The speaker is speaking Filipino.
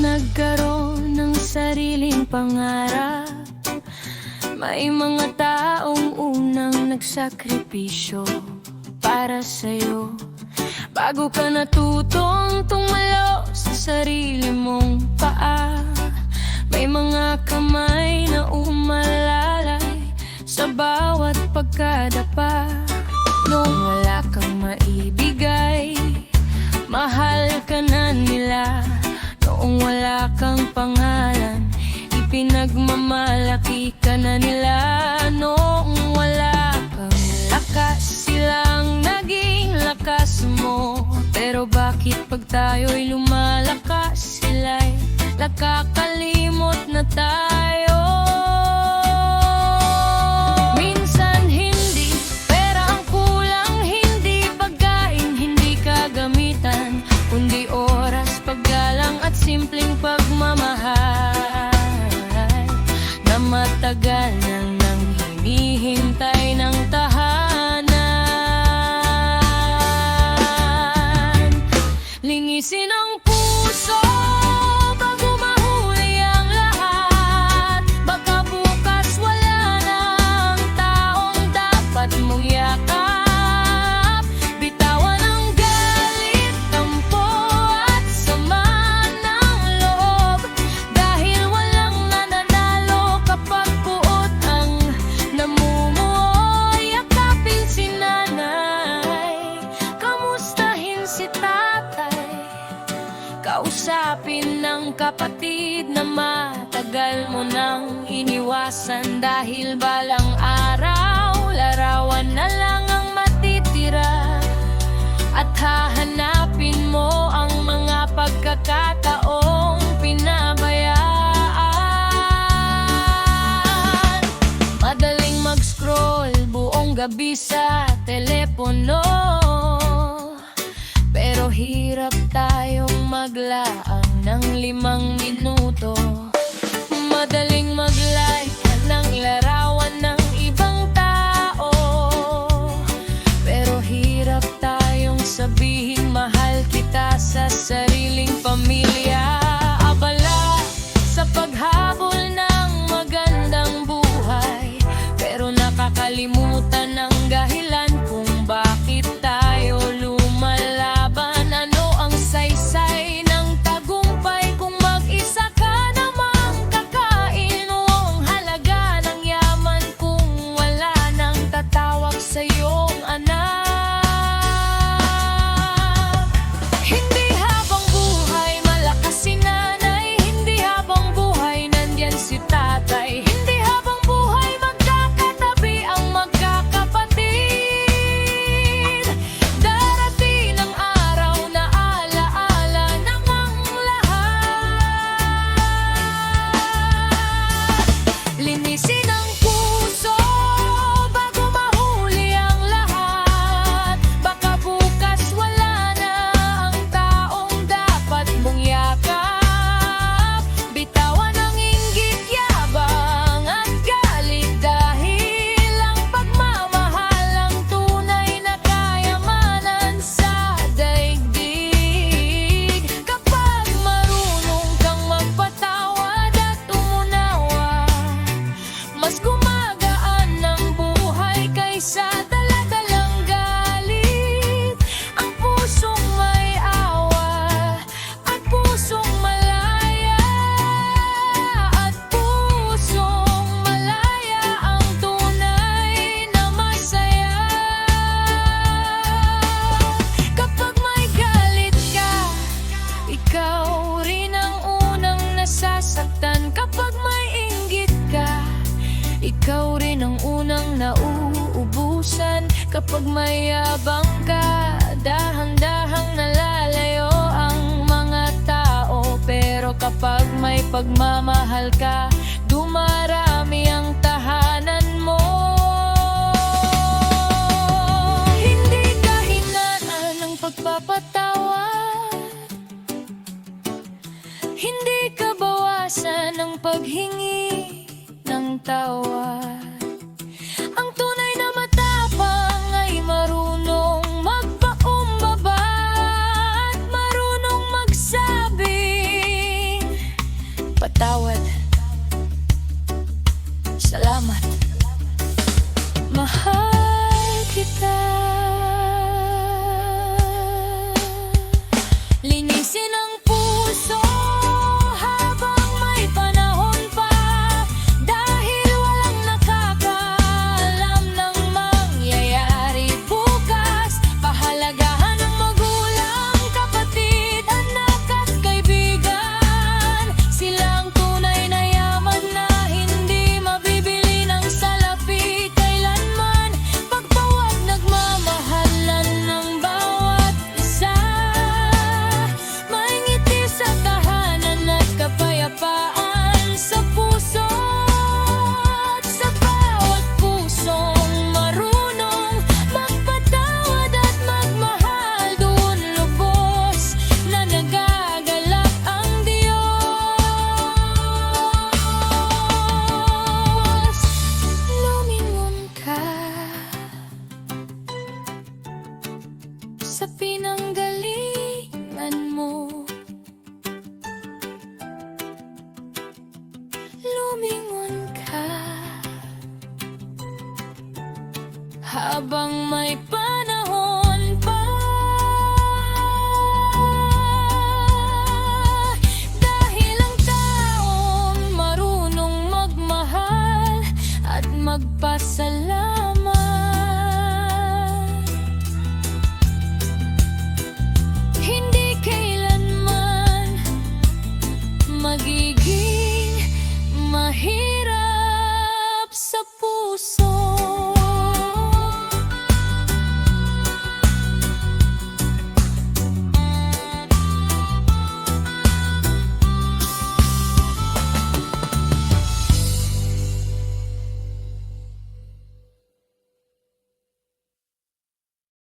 nagkaroon ng sariling pangarap. May mga taong unang nagsakripisyo para sa'yo. Bago ka natutong tumalo sa sarili mong paa, may mga kamay na umalalay sa bawat pagkadapa. Noong wala kang maibigay, mahal ka na nila. Noong wala kang pangalan, ipinagmamalaki ka na nila. Noong wala kang lakas, silang naging lakas mo. Pero bakit pag tayo'y lumalakas, sila'y nakakalimot na tayo? Minsan hindi pera ang kulang, hindi pagkain, hindi kagamitan, kundi oras, paggalang at simpleng pagmamahal na matagal nang hinihintay ng tahanan. Linisin ang puso bago mahuli ang lahat. Baka bukas wala ng taong dapat mong yakap. Bitawan ang galit, tampo at sama ng loob, dahil walang nananalo kapag buot ang namumuo. Yakapin si nanay, kamustahin si tatay, kausapin ng kapatid na matagal mo nang iniwasan. Dahil balang araw, larawan na lang ang matitira, at hahanapin mo ang mga pagkakataong pinabayaan. Madaling mag-scroll buong gabi sa telepono, pero hirap tayong maglaan ng 5 minuto. Madaling mag-like ng larawan ng ibang tao, pero hirap tayong sabihin mahal kita sa sariling pamilya. Abala sa paghabol ng magandang buhay, pero nakakalimutan ang dahilan kung bakit tayo lumalaban. Ano ang saysay ng tagumpay kung mag-isa ka namang kakain? O ang halaga ng yaman kung wala nang tatawag sa'yong anak? Hindi habang buhay malakas si nanay, hindi habang buhay nandyan si tatay, hindi habang buhay magkakatabi ang magkakapatid. Darating ang araw na alaala ng ang lahat. Linisin ang puso bago mahuli ang lahat. Baka bukas wala na ang taong dapat mong yakap. Bitawan ang inggit, yabang at galit, dahil ang pagmamahal ang tunay na kayamanan sa daigdig. Kapag marunong kang magpatawad at umunawa, mas gumagaan ang buhay kaysa dala-dalang galit. Ang pusong may awa at pusong malaya, at pusong malaya ang tunay na masaya. Kapag may galit ka, ikaw rin ang unang nasasaktan. Kapag may inggit ka, ikaw rin ang unang nauubusan. Kapag may yabang ka, dahan-dahang nalalayo ang mga tao. Pero kapag may pagmamahal ka, dumarami ang tahanan mo. Hindi ka hinaan ng pagpapatawad, hindi ka bawasan ng paghingi ng tawad. Ang tunay na matapang ay marunong magpakumbaba at marunong magsabing Patawad. Salamat. Mahal kita. Linisin ang puso habang may panahon pa, dahil walang nakakaalam ng mangyayari bukas. Pahalagahan ng magulang, kapatid, anak at kaibigan. Silang tunay na yaman na hindi mabibili ng salapi kailanman. Pagpawag nagmamahalan ng bawat isa, may ngiti sa tahanan at kapayapaan sa puso. At sa bawat pusong marunong magpatawad at magmahal, doon lubos na nagagalak ang Diyos. Lumingon ka sa pinanggalingan mo. Lumingon ka habang may panahon pa, dahil ang taong marunong magmahal at magpasalamat, hindi kailanman magiging mahirap sa puso.